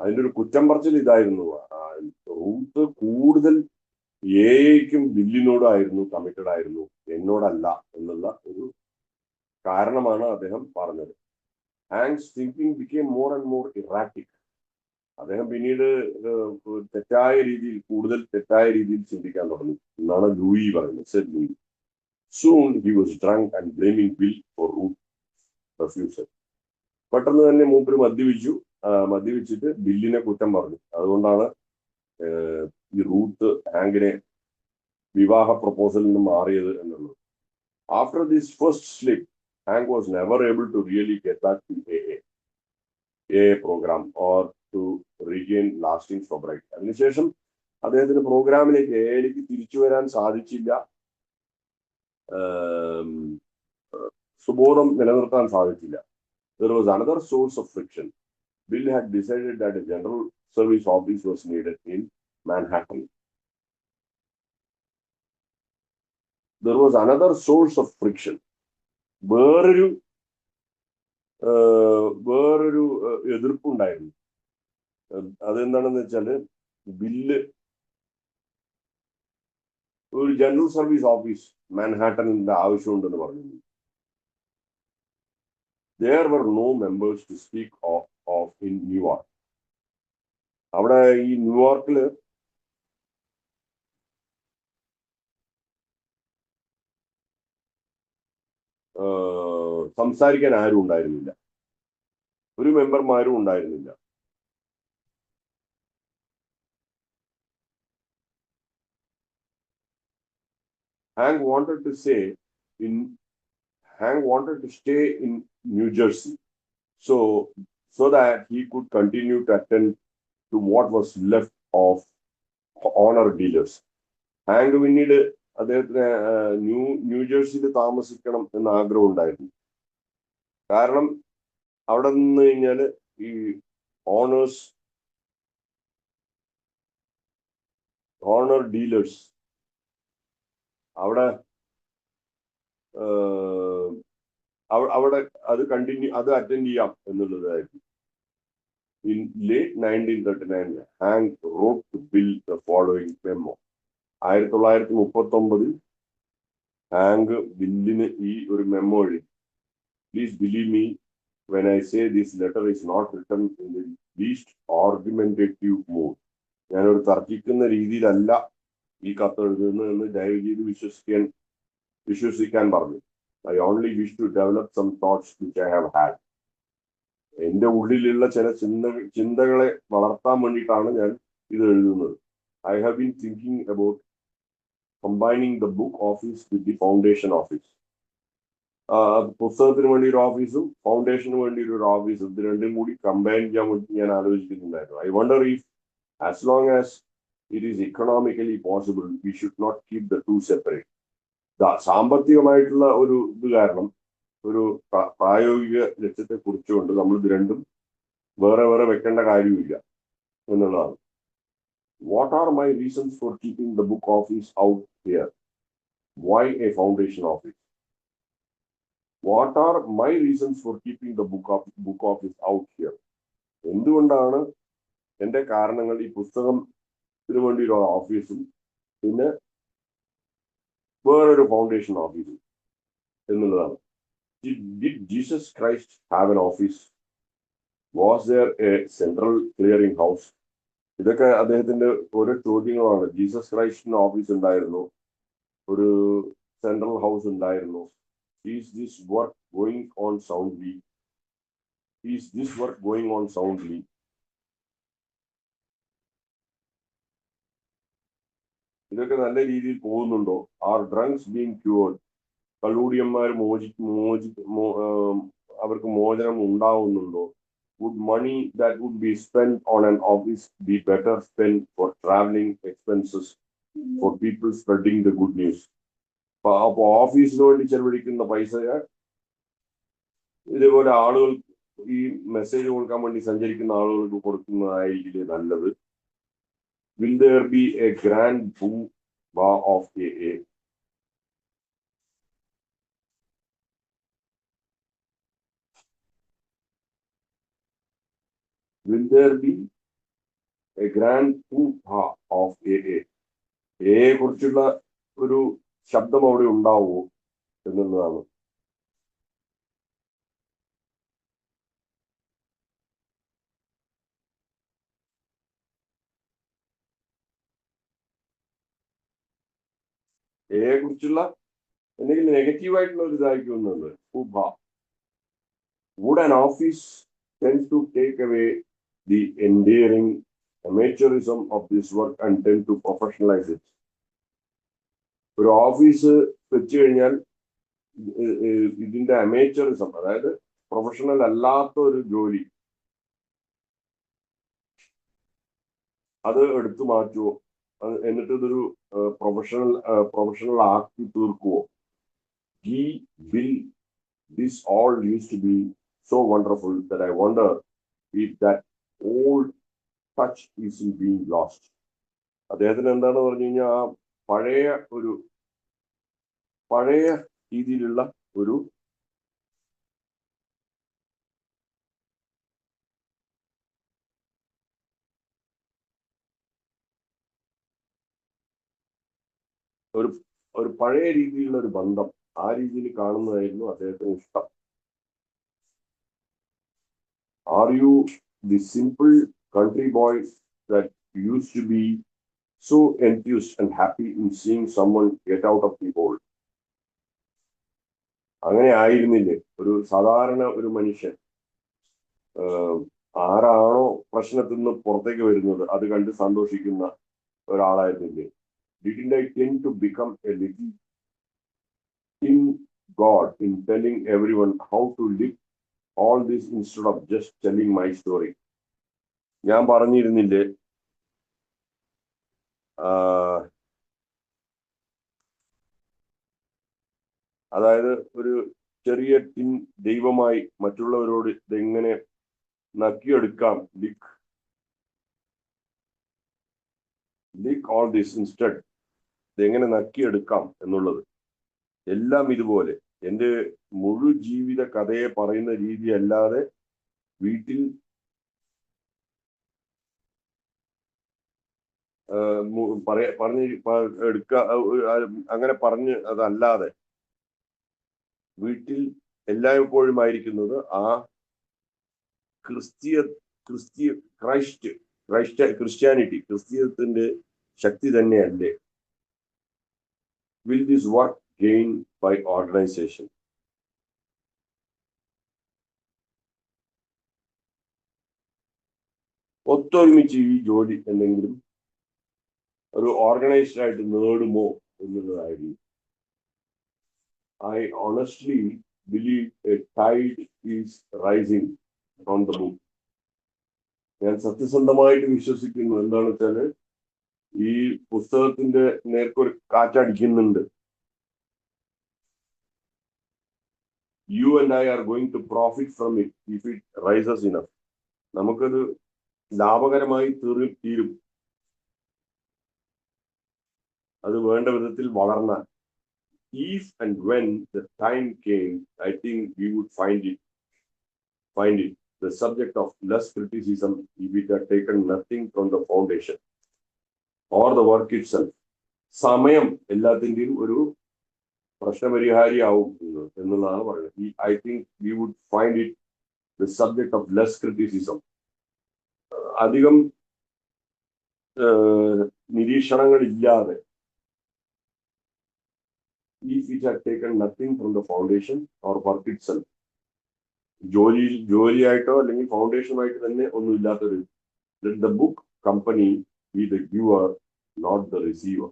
അതിന്റെ ഒരു കുറ്റം പറച്ചിൽ ഇതായിരുന്നു, റൂത്ത് കൂടുതൽ എക്കും ബില്ലിനോടായിരുന്നു കമ്മിറ്റഡ് ആയിരുന്നു, എന്നോടല്ല എന്നുള്ള ഒരു കാരണമാണ് അദ്ദേഹം പറഞ്ഞത്. Hanks thinking became more and more erratic. അദ്ദേഹം പിന്നീട് കൂടുതൽ തെറ്റായ രീതിയിൽ ചിന്തിക്കാൻ തുടങ്ങി എന്നാണ് ലൂയി പറയുന്നത്. Soon he was drunk and blaming Bill for Ruth's refusal. പെട്ടെന്ന് തന്നെ മൂപ്പര് മദ്യപിച്ചിട്ട് ബില്ലിനെ കുറ്റം പറഞ്ഞു. അതുകൊണ്ടാണ് ഈ റൂത്ത് ഹാങ്കിനെ വിവാഹ പ്രപ്പോസലിൽ നിന്ന് മാറിയത് എന്നുള്ളത്. After this first slip, Hank was never able to really get back to a program or to regain lasting sobriety. അതിനുശേഷം അദ്ദേഹത്തിന് പ്രോഗ്രാമിലേക്ക് എയിലേക്ക് തിരിച്ചു വരാൻ സാധിച്ചില്ല, സുബോധം നിലനിർത്താൻ സാധിച്ചില്ല. There was another source of friction. Bill had decided that a general service office was needed in Manhattan. There was another source of friction. വേറൊരു എതിർപ്പുണ്ടായിരുന്നു. അതെന്താണെന്ന് വെച്ചാല്, ബില്ല് ഒരു ജനറൽ സർവീസ് ഓഫീസ് മാൻഹാട്ടനിന്റെ ആവശ്യമുണ്ടെന്ന് പറഞ്ഞു. There were no members to speak of in New York. അവിടെ ഈ ന്യൂയോർക്കില് സംസാരിക്കാൻ ആരും ഉണ്ടായിരുന്നില്ല, ഒരു മെമ്പർമാരും ഉണ്ടായിരുന്നില്ല. Hank wanted to stay in New Jersey so that he could continue to attend to what was left of honor dealers. Hank പിന്നീട് അദ്ദേഹത്തിന് ന്യൂജേഴ്സിയിൽ താമസിക്കണം എന്ന ആഗ്രഹം ഉണ്ടായിരുന്നു. കാരണം അവിടെ നിന്ന് കഴിഞ്ഞാൽ ഈ ഓണർ ഡീലേഴ്സ് അവിടെ അത് അറ്റൻഡ് ചെയ്യാം എന്നുള്ളതായിരുന്നു. In late 1939, Hank wrote to Bill the following memo. 1939 Hank ബില്ലിന് ഈ ഒരു മെമ്മോ എഴുതി. Please believe me when I say this letter is not written in the least argumentative mood. ഞാനൊരു തർക്കിക്കുന്ന രീതിയിലല്ല ഈ കത്ത് എഴുതുന്നതെന്ന് ദയവ് ചെയ്ത് വിശ്വസിക്കാൻ പറഞ്ഞു. I only wish to develop some thoughts which I have had. എന്റെ ഉള്ളിലുള്ള ചില ചിന്തകളെ വളർത്താൻ വേണ്ടിയിട്ടാണ് ഞാൻ ഇത് എഴുതുന്നത്. I have been thinking about combining the book office with the foundation office. പുസ്തകത്തിന് വേണ്ടി ഒരു ഓഫീസും ഫൗണ്ടേഷന് വേണ്ടി ഒരു ഓഫീസും, ഇത് രണ്ടും കൂടി കമ്പൈൻ ചെയ്യാൻ വേണ്ടി ഞാൻ ആലോചിക്കുന്നുണ്ടായിരുന്നു. I wonder if as long as it is economically possible, we should not keep the two separate. സാമ്പത്തികമായിട്ടുള്ള ഒരു ഇത് കാരണം, ഒരു പ്രായോഗിക ലക്ഷ്യത്തെ കുറിച്ചുകൊണ്ട് നമ്മൾ ഇത് രണ്ടും വേറെ വെക്കേണ്ട കാര്യമില്ല എന്നുള്ളതാണ്. What are my reasons for keeping the book office out here? Why a foundation office? What are my reasons for keeping the book office out here? എന്തുകൊണ്ടാണ് എന്റെ കാരണങ്ങൾ ഈ പുസ്തകത്തിന് വേണ്ടി ഒരു ഓഫീസും പിന്നെ വേറൊരു ഫൗണ്ടേഷൻ ഓഫീസും എന്നുള്ളതാണ്. Did Jesus Christ have an office? Was there a central clearing house? ഇതൊക്കെ അദ്ദേഹത്തിന്റെ ഓരോ ചോദ്യങ്ങളാണ്. ജീസസ് ക്രൈസ്റ്റിന് ഓഫീസ് ഉണ്ടായിരുന്നു, ഒരു സെൻട്രൽ ഹൗസ് ഉണ്ടായിരുന്നു. Is this work going on soundly? ഇതൊക്കെ നല്ല രീതിയിൽ പോകുന്നുണ്ടോ? Are drunks being cured? കള്ളൂടിയന്മാർ അവർക്ക് മോചനം ഉണ്ടാവുന്നുണ്ടോ? would money that would be spent on an office be better spent for traveling expenses for people spreading the good news? അപ്പോൾ ഓഫീസിന് വേണ്ടി ചെലവഴിക്കുന്ന പൈസ ഇതേപോലെ ആളുകൾ ഈ മെസ്സേജ് കൊടുക്കാൻ വേണ്ടി സഞ്ചരിക്കുന്ന ആളുകൾക്ക് കൊടുക്കുന്നതായിരിക്കില്ലേ നല്ലത്? Will there be a grand boom of AA? Will there be a grand boom of AA? എയെ കുറിച്ചുള്ള ഒരു ശബ്ദം അവിടെ ഉണ്ടാവുമോ എന്നുള്ളതാണ്. എയെ കുറിച്ചുള്ള എന്തെങ്കിലും നെഗറ്റീവായിട്ടുള്ള ഒരു ഇതായിരിക്കുന്നുണ്ട്. Would an office tend to take away the endearing amateurism of this work and tend to professionalize it? ഒരു ഓഫീസ് വെച്ച് കഴിഞ്ഞാൽ ഇതിന്റെ അമേച്ചറിസം, അതായത് പ്രൊഫഷണൽ അല്ലാത്ത ഒരു ജോലി, അത് എടുത്തു മാറ്റുമോ? എന്നിട്ട് ഇതൊരു പ്രൊഫഷണൽ ആക്കി തീർക്കുവോ? Will this all used to be so wonderful that I wonder if that old touch is being lost. അദ്ദേഹത്തിന് എന്താണ് പറഞ്ഞു കഴിഞ്ഞാൽ ആ പഴയ രീതിയിലുള്ള ഒരു പഴയ രീതിയിലുള്ള ഒരു ബന്ധം, ആ രീതിയിൽ കാണുന്നതായിരുന്നു അദ്ദേഹത്തിന് ഇഷ്ടം. Are you the simple country boy that used to be so enthused and happy in seeing someone get out of the hole? അങ്ങനെ ആയിരുന്നില്ലേ ഒരു സാധാരണ ഒരു മനുഷ്യൻ? ആരാണോ പ്രശ്നത്തിൽ നിന്ന് പുറത്തേക്ക് വരുന്നത് അത് കണ്ട് സന്തോഷിക്കുന്ന ഒരാളായിരുന്നില്ലേ? Didn't I tend to become a little in God in telling everyone how to live all this instead of just telling my story? ഞാൻ പറഞ്ഞിരുന്നില്ലേ അതായത് ഒരു ചെറിയ ദൈവമായി മറ്റുള്ളവരോട് ഇതെങ്ങനെ നക്കിയെടുക്കാം, ലിക്ക് ഓൾ ദിസ് ഇൻസ്റ്റഡ്, ഇതെങ്ങനെ നക്കിയെടുക്കാം എന്നുള്ളത്. എല്ലാം ഇതുപോലെ എൻ്റെ മുഴു ജീവിത കഥയെ പറയുന്ന രീതി അല്ലാതെ വീട്ടിൽ അങ്ങനെ പറഞ്ഞ് അതല്ലാതെ വീട്ടിൽ എല്ലായ്പ്പോഴും ആയിരിക്കുന്നത് ആ ക്രിസ്ത്യാനിറ്റി, ക്രിസ്ത്യത്തിന്റെ ശക്തി തന്നെയല്ലേ? Will this work gain by organization? ഒത്തൊരുമിച്ച് ഈ ജോലി എന്തെങ്കിലും ഒരു ഓർഗനൈസ്ഡ് ആയിട്ട് നേടുമോ എന്നുള്ളതായിരുന്നു. I honestly believe a tide is rising on the book. ഞാൻ സത്യസന്ധമായിട്ട് വിശ്വസിക്കുന്നു. എന്താണെന്ന് വെച്ചാല് ഈ പുസ്തകത്തിന്റെ നേർക്കൊരു കാറ്റടിക്കുന്നുണ്ട്. You and I are going to profit from it if it rises enough. നമുക്കത് ലാഭകരമായി തീരും അത് വേണ്ട വിധത്തിൽ വളർന്നാൽ. If and when the time came, I think we would find it the subject of less criticism if it had taken nothing from the foundation or the work itself. സമയം എല്ലാത്തിന്റെയും ഒരു പ്രശ്നപരിഹാരിയാവും എന്നുള്ളതാണ് പറയുന്നത്. I think we would find it the subject of less criticism. അധികം നിരീക്ഷണങ്ങളില്ലാതെ, if it had taken nothing from the foundation or work itself, ജോലിയായിട്ടോ അല്ലെങ്കിൽ ഫൗണ്ടേഷനുമായിട്ട് തന്നെ ഒന്നുമില്ലാത്തൊരു, let the book company be the giver, not the receiver.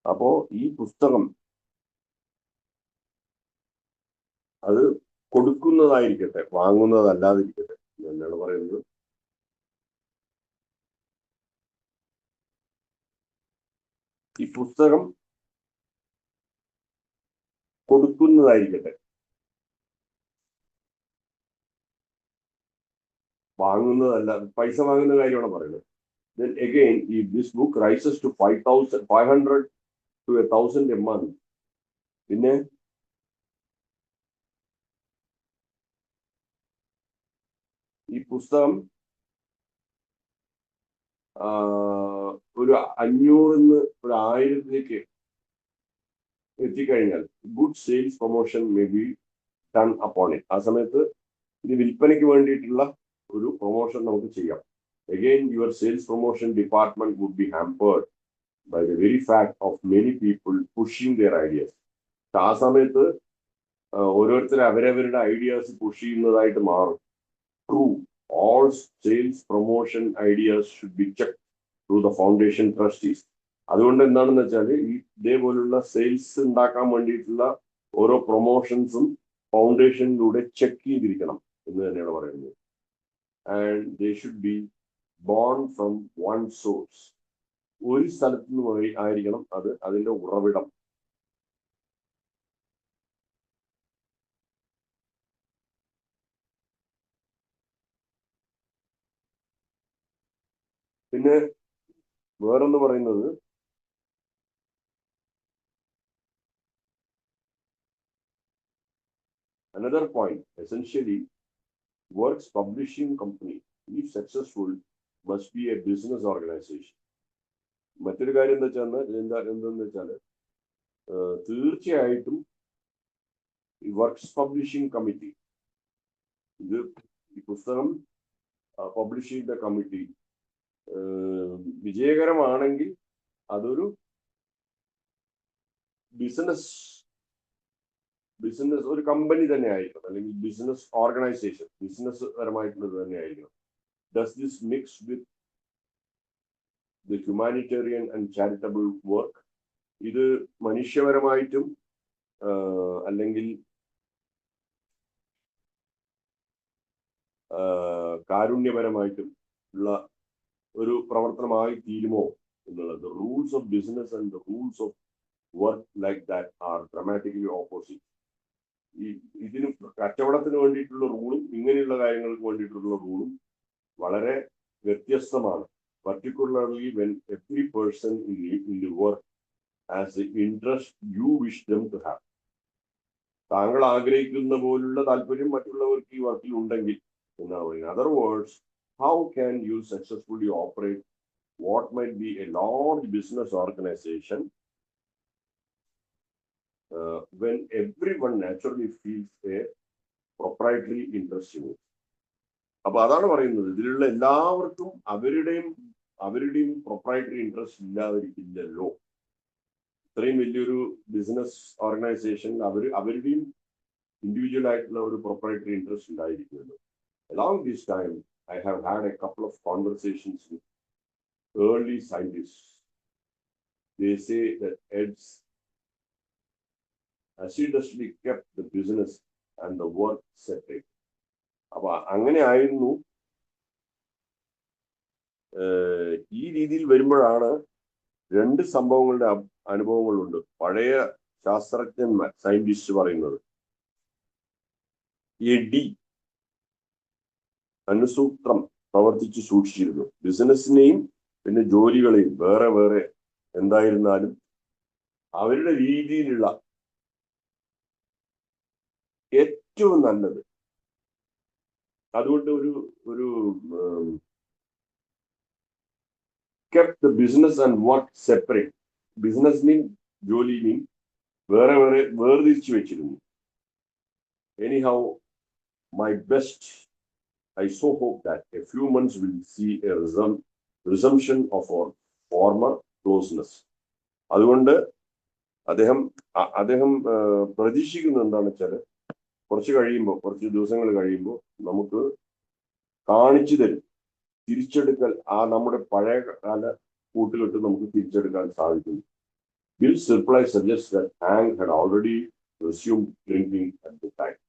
അപ്പോ ഈ പുസ്തകം അത് കൊടുക്കുന്നതായിരിക്കട്ടെ, വാങ്ങുന്നതല്ലാതിരിക്കട്ടെ. എന്നാണ് പറയുന്നത്. ഈ പുസ്തകം കൊടുക്കുന്നതായിരിക്കട്ടെ, വാങ്ങുന്നതല്ല, പൈസ വാങ്ങുന്ന കാര്യമാണ് പറയുന്നത്. Then again, if this book rises to 500 to 1,000 a month, പിന്നെ ഈ പുസ്തകം ഒരു 500 ഒരു 1000 എത്തിക്കഴിഞ്ഞാൽ good sales promotion may be done upon it. ആ സമയത്ത് ഇത് വിൽപ്പനയ്ക്ക് വേണ്ടിയിട്ടുള്ള ഒരു പ്രൊമോഷൻ നമുക്ക് ചെയ്യാം. Again, your sales promotion department would be hampered by the very fact of many people pushing their ideas. ആ സമയത്ത് ഓരോരുത്തർ അവരവരുടെ ഐഡിയാസ് പുഷ് ചെയ്യുന്നതായിട്ട് മാറും. True, all sales promotion ideas should be checked through the foundation trustees. അതുകൊണ്ട് എന്താണെന്ന് വെച്ചാൽ ഈ ഇതേപോലുള്ള സെയിൽസ് ഉണ്ടാക്കാൻ വേണ്ടിയിട്ടുള്ള ഓരോ പ്രൊമോഷൻസും ഫൗണ്ടേഷനിലൂടെ ചെക്ക് ചെയ്തിരിക്കണം എന്ന് തന്നെയാണ് പറയുന്നത്. And they should be bone from one source. ഒരു സ്ഥലത്ത് നിന്ന് ആയിരിക്കണം അത് അതിന്റെ ഉറവിടം. പിന്നെ വേറൊന്ന് പറയുന്നത്, another point, essentially, works publishing company, if successful, must be a business organization. മറ്റൊരു കാര്യം എന്തെന്ന് വെച്ചാൽ തീർച്ചയായിട്ടും ഈ വർക്ക്സ് പബ്ലിഷിംഗ് കമ്മിറ്റി, ഇത് ഈ പുസ്തകം പബ്ലിഷ് ചെയ്ത കമ്മിറ്റി വിജയകരമാണെങ്കിൽ അതൊരു ബിസിനസ് ഒരു കമ്പനി തന്നെ ആയിരിക്കണം, അല്ലെങ്കിൽ ബിസിനസ് ഓർഗനൈസേഷൻ, ബിസിനസ് പരമായിട്ടുള്ളത് തന്നെ ആയിരിക്കണം. Does this mix with the humanitarian and charitable work? ഇത് മനുഷ്യപരമായിട്ടും അല്ലെങ്കിൽ കാരുണ്യപരമായിട്ടും ഉള്ള ഒരു പ്രവർത്തനമായി തീരുമോ എന്നുള്ളത്. Rules of business and the rules of work like that are dramatically opposite. ഇതിന് കച്ചവടത്തിന് വേണ്ടിയിട്ടുള്ള റൂളും ഇങ്ങനെയുള്ള കാര്യങ്ങൾക്ക് വേണ്ടിയിട്ടുള്ള റൂളും വളരെ വ്യത്യസ്തമാണ്. particularly when every person in the work has the interest you wish them to have. താങ്കൾ ആഗ്രഹിക്കുന്ന പോലുള്ള താല്പര്യം മറ്റുള്ളവർക്ക് ഈ വർക്കിൽ ഉണ്ടെങ്കിൽ എന്നാണ് പറയുന്നത്. In other words, how can you successfully operate what might be a large business organization when everyone naturally feels a proprietary interest in it? അപ്പൊ അതാണ് പറയുന്നത്, ഇതിലുള്ള എല്ലാവർക്കും അവരുടെയും പ്രൊപ്രൈറ്ററി ഇൻട്രസ്റ്റ് ഇല്ലാതിരിക്കില്ലല്ലോ. ഇത്രയും വലിയൊരു ബിസിനസ് ഓർഗനൈസേഷൻ അവരുടെയും ഇൻഡിവിജ്വൽ ആയിട്ടുള്ള ഒരു പ്രൊപ്രൈറ്ററി ഇൻട്രസ്റ്റ് ഉണ്ടായിരിക്കുമല്ലോ. Along this time, I have had a couple of conversations with early scientists. They say that Ed's assiduously kept the business and the work separate. അപ്പൊ അങ്ങനെ ആയിരുന്നു. ഈ രീതിയിൽ വരുമ്പോഴാണ് രണ്ട് സംഭവങ്ങളുടെ അനുഭവങ്ങളുണ്ട്. പഴയ ശാസ്ത്രജ്ഞന്മാർ, സയന്റിസ്റ്റ് പറയുന്നത് എഡി അനുസൂത്രം പ്രവർത്തിച്ചു സൂക്ഷിച്ചിരുന്നു. ബിസിനസിനെയും പിന്നെ ജോലികളെയും വേറെ വേറെ എന്തായിരുന്നാലും അവരുടെ രീതിയിലുള്ള ഏറ്റവും നല്ലത്. അതുകൊണ്ട് ഒരു kept the business and work separate. ബിസിനസിനെയും ജോലിനെയും വേർതിരിച്ചു വെച്ചിരുന്നു. Anyhow, my best, I so hope that a few months will see a resumption of our former closeness. അതുകൊണ്ട് അദ്ദേഹം പ്രതീക്ഷിക്കുന്നത് എന്താണെന്ന് വെച്ചാൽ കുറച്ച് ദിവസങ്ങൾ കഴിയുമ്പോൾ നമുക്ക് കാണിച്ചു തരും, തിരിച്ചെടുക്കൽ, നമ്മുടെ പഴയ കാല കൂട്ടുകെട്ട് നമുക്ക് തിരിച്ചെടുക്കാൻ സാധിക്കുന്നു. Bill's reply suggests that Hank had already resumed drinking at the time.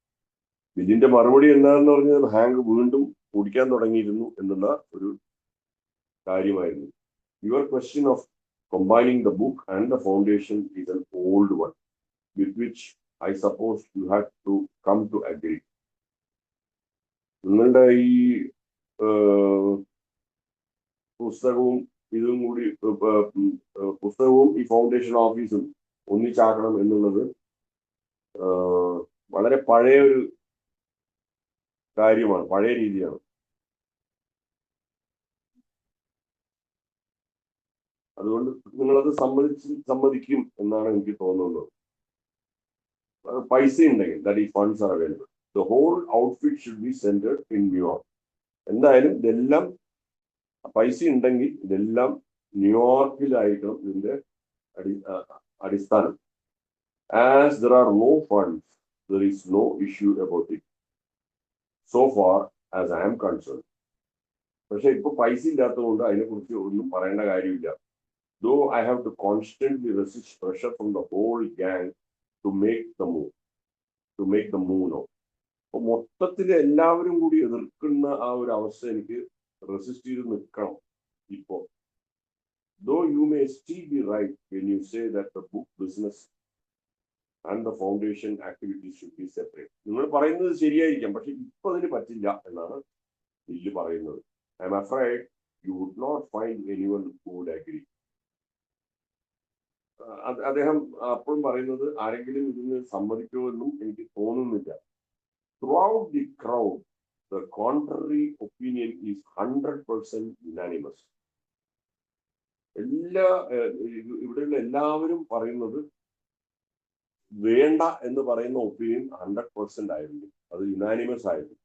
ഇതിന്റെ മറുപടി എന്താണെന്ന് പറഞ്ഞാൽ ഹാങ്ക് വീണ്ടും കുടിക്കാൻ തുടങ്ങിയിരുന്നു എന്നുള്ള ഒരു കാര്യമായിരുന്നു. Your question of combining the book and the foundation is an old one, with which I suppose you had to come to agree. നിങ്ങളുടെ ഈ പുസ്തകവും ഇതും കൂടി പുസ്തകവും ഈ ഫൗണ്ടേഷൻ ഓഫീസും ഒന്നിച്ചാക്കണം എന്നുള്ളത് വളരെ പഴയ ഒരു കാര്യമാണ്, പഴയ രീതിയാണ്. അതുകൊണ്ട് നിങ്ങളത് സമ്മതിക്കും എന്നാണ് എനിക്ക് തോന്നുന്നത്. പൈസ ഉണ്ടെങ്കിൽ ദാറ്റ് ഈ funds are available. The whole outfit should be centred in New York. എന്തായാലും ഇതെല്ലാം പൈസ ഉണ്ടെങ്കിൽ ഇതെല്ലാം ന്യൂയോർക്കിലായിരിക്കണം ഇതിന്റെ അടിസ്ഥാനം. As there are no funds there is no issue about it so far as I am concern. പക്ഷെ ഇപ്പൊ പൈസ ഇല്ലാത്തതുകൊണ്ട് അതിനെക്കുറിച്ച് ഒന്നും പറയേണ്ട കാര്യമില്ല. Though I have to constantly resist pressure from the whole gang to make the move now. അപ്പൊ മൊത്തത്തിൽ എല്ലാവരും കൂടി എതിർക്കുന്ന ആ ഒരു അവസ്ഥ എനിക്ക് റെസിസ്റ്റ് ചെയ്ത് നിൽക്കണം ഇപ്പോ. Though you may still be right when you say that the book business and the foundation activities should be separate. നിങ്ങൾ പറയുന്നത് ശരിയായിരിക്കാം, പക്ഷെ ഇപ്പൊ അതിന് പറ്റില്ല എന്നാണ് ബില്ല് പറയുന്നത്. I am afraid you would not find anyone who would agree. അദ്ദേഹം അപ്പോഴും പറയുന്നത് ആരെങ്കിലും ഇതിന് സമ്മതിക്കുമെന്നും എനിക്ക് തോന്നുന്നില്ല. Throughout the crowd, the contrary opinion is 100% unanimous. ഇവിടെയുള്ള എല്ലാവരും പറയുന്നത് വേണ്ട എന്ന് പറയുന്ന ഒപ്പീനിയൻ 100% ആയിരുന്നു, അത് യുനാനിമസ് ആയിരുന്നു.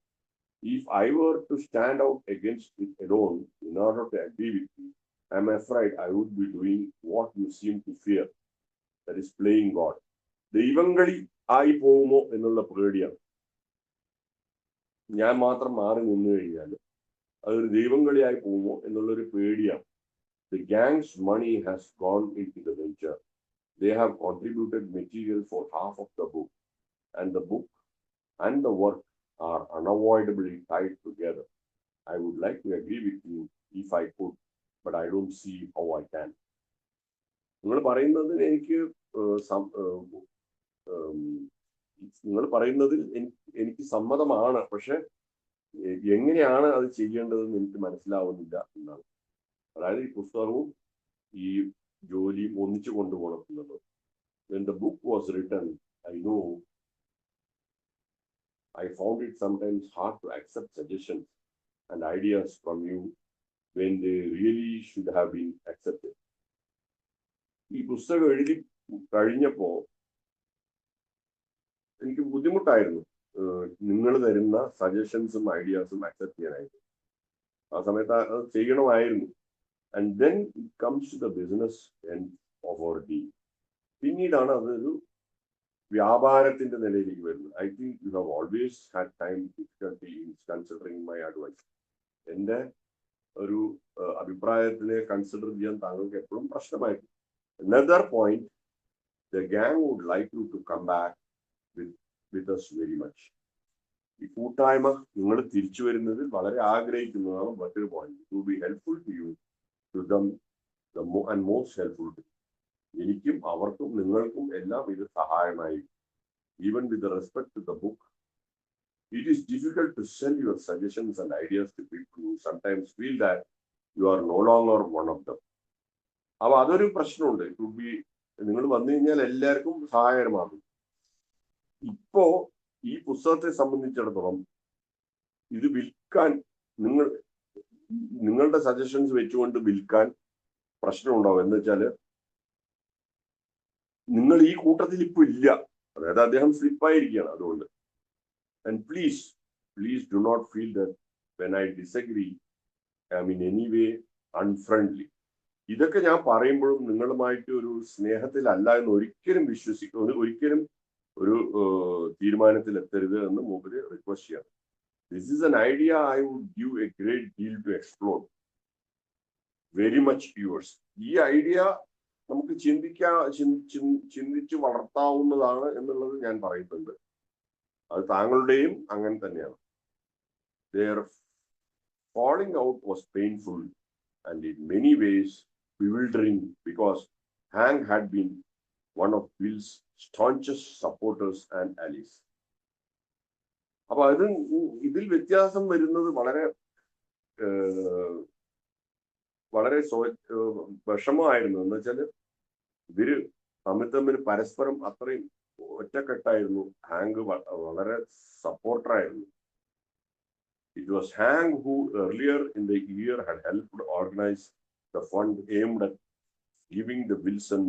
If I were to stand out against it alone in order to agree with you, I'm afraid I would be doing what you seem to fear, that is playing God. ദൈവങ്ങളി ആയി പോകുമോ എന്നുള്ള പേടിയാണ്. ഞാൻ മാത്രം മാറി നിന്നു കഴിഞ്ഞാൽ അതൊരു ദൈവങ്ങളിയായി പോകുമോ എന്നുള്ളൊരു പേടിയാണ്. The gang's money has gone into the venture. They have contributed material for half of the book, and the book and the work are unavoidably tied together. I would like to agree with you if I could, but I don't see how I can. നിങ്ങൾ പറയുന്നതിൽ എനിക്ക് സമ്മതമാണ്, പക്ഷെ എങ്ങനെയാണ് അത് ചെയ്യേണ്ടതെന്ന് എനിക്ക് മനസ്സിലാവുന്നില്ല എന്നാണ്. അതായത് ഈ പുസ്തകവും ഈ ജോലിയും ഒന്നിച്ചു കൊണ്ടുപോകണം എന്നുള്ളത്. When the book was written, I know I found it sometimes hard to accept suggestions and ideas from you when they really should have been accepted. ഈ പുസ്തകം എഴുതി കഴിഞ്ഞപ്പോ എനിക്ക് ബുദ്ധിമുട്ടായിരുന്നു നിങ്ങൾ തരുന്ന സജഷൻസും ഐഡിയാസും അക്സെപ്റ്റ് ചെയ്യാനായിട്ട്. ആ സമയത്ത് അത് ചെയ്യണമായിരുന്നു. And then it comes to the business end of our deal. പിന്നീടാണ് അതൊരു വ്യാപാരത്തിന്റെ നിലയിലേക്ക് വരുന്നത്. I think you have always had time difficulty in considering my advice. എന്റെ ഒരു അഭിപ്രായത്തിനെ കൺസിഡർ ചെയ്യാൻ താങ്കൾക്ക് എപ്പോഴും പ്രശ്നമായിരുന്നു. Another point, the gang would like you to come back with us very much. ഈ കൂട്ടായ്മ നിങ്ങൾ തിരിച്ചു വരുന്നതിൽ വളരെ ആഗ്രഹിക്കുന്നതാണ് മറ്റൊരു point. It would be helpful to you, to them, and most helpful to you. എനിക്കും അവർക്കും നിങ്ങൾക്കും എല്ലാം ഇത് സഹായമായി. Even with the respect to the book, it is difficult to sell your suggestions and ideas to people who sometimes feel that you are no longer one of them. അപ്പൊ അതൊരു പ്രശ്നമുണ്ട്. It would B, നിങ്ങൾ വന്നു കഴിഞ്ഞാൽ എല്ലാവർക്കും സഹായകരമാകും. ഇപ്പോ ഈ പുസ്തകത്തെ സംബന്ധിച്ചിടത്തോളം ഇത് വിൽക്കാൻ നിങ്ങളുടെ സജഷൻസ് വെച്ചുകൊണ്ട് വിൽക്കാൻ പ്രശ്നമുണ്ടാവും. എന്ന് വെച്ചാല് നിങ്ങൾ ഈ കൂട്ടത്തിൽ ഇപ്പൊ ഇല്ല, അതായത് അദ്ദേഹം സ്ലിപ്പായിരിക്കുകയാണ്. അതുകൊണ്ട് and please do not feel that when I disagree I mean any way unfriendly. ഇതൊക്കെ ഞാൻ പറയുമ്പോഴും നിങ്ങളുമായിട്ട് ഒരു സ്നേഹത്തിലല്ല എന്ന് ഒരിക്കലും ഒരു തീരുമാനത്തിൽ എത്തരുത് എന്ന് മൂപ്പര് റിക്വസ്റ്റ് ചെയ്യണം. This is an idea I would give a great deal to explore. Very much yours. ഈ ഐഡിയ നമുക്ക് ചിന്തിച്ച് വളർത്താവുന്നതാണ് എന്നുള്ളത് ഞാൻ പറയുന്നുണ്ട്. അത് താങ്കളുടെയും അങ്ങനെ തന്നെയാണ്. Their falling out was painful and in many ways bewildering because Hank had been one of Bill's staunchest supporters and allies. അപ്പൊ ഇതിൽ വ്യത്യാസം വരുന്നത് വളരെ വിഷമമായിരുന്നു. എന്ന് വെച്ചാൽ ഇവര് തമ്മിൽ പരസ്പരം അത്രയും ഒറ്റക്കെട്ടായിരുന്നു. ഹാങ്ക് വളരെ സപ്പോർട്ടറായിരുന്നു. It was Hank who earlier in the year had helped organize the fund aimed at giving the Wilson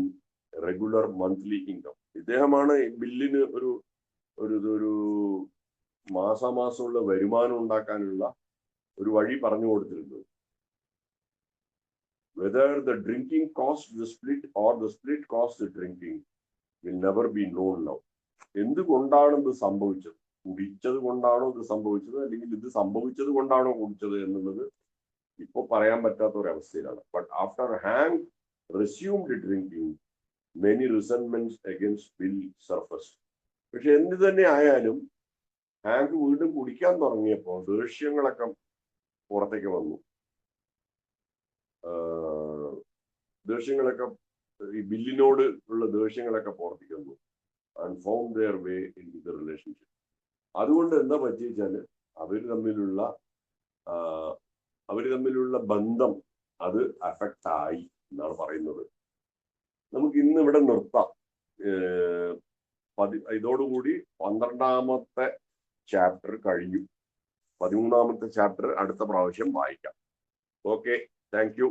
regular monthly income. ഇദ്ദേഹമാണ് ബില്ലിന് ഒരു മാസാമാസമുള്ള വരുമാനം ഉണ്ടാക്കാനുള്ള ഒരു വഴി പറഞ്ഞു കൊടുത്തിരുന്നത്. Whether the drinking caused the split or the split caused the drinking will never be known now. എന്തുകൊണ്ടാണ് ഇത് സംഭവിച്ചത്? കുടിച്ചത് കൊണ്ടാണോ ഇത് സംഭവിച്ചത്, അല്ലെങ്കിൽ ഇത് സംഭവിച്ചത് കൊണ്ടാണോ കുടിച്ചത് എന്നുള്ളത് ഇപ്പൊ പറയാൻ പറ്റാത്ത ഒരവസ്ഥയിലാണ്. But after Hank resumed drinking, many resentments against Bill surfaced. പക്ഷെ എന്ത് തന്നെ ആയാലും ഹാങ്ക് വീണ്ടും കുടിക്കാൻ തുടങ്ങിയപ്പോൾ ദേഷ്യങ്ങളൊക്കെ പുറത്തേക്ക് വന്നു. ദേഷ്യങ്ങളൊക്കെ ഈ ബില്ലിനോട് ഉള്ള ദേഷ്യങ്ങളൊക്കെ പുറത്തേക്ക് വന്നു. And found their way in the relationship. അതുകൊണ്ട് എന്താ പറ്റിച്ചാല് അവര് തമ്മിലുള്ള ബന്ധം അത് അഫക്റ്റ് ആയി എന്നാണ് പറയുന്നത്. നമുക്ക് ഇന്ന് ഇവിടെ നിർത്താം. ഇതോടുകൂടി 12ാമത്തെ ചാപ്റ്റർ കഴിഞ്ഞു. 13ാമത്തെ ചാപ്റ്റർ അടുത്ത പ്രാവശ്യം വായിക്കാം. Okay, thank you.